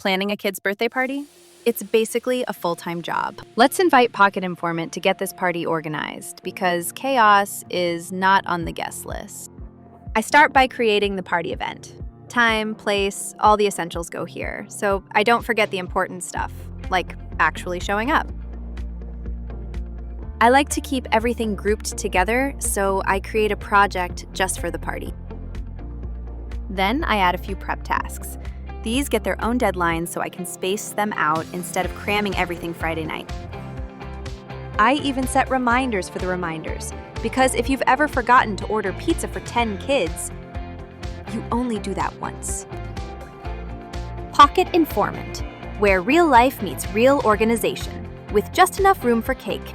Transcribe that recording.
Planning a kid's birthday party? It's basically a full-time job. Let's invite Pocket Informant to get this party organized because chaos is not on the guest list. I start by creating the party event. Time, place, all the essentials go here, so I don't forget the important stuff, like actually showing up. I like to keep everything grouped together, so I create a project just for the party. Then I add a few prep tasks. These get their own deadlines so I can space them out instead of cramming everything Friday night. I even set reminders for the reminders, because if you've ever forgotten to order pizza for 10 kids, you only do that once. Pocket Informant, where real life meets real organization, with just enough room for cake.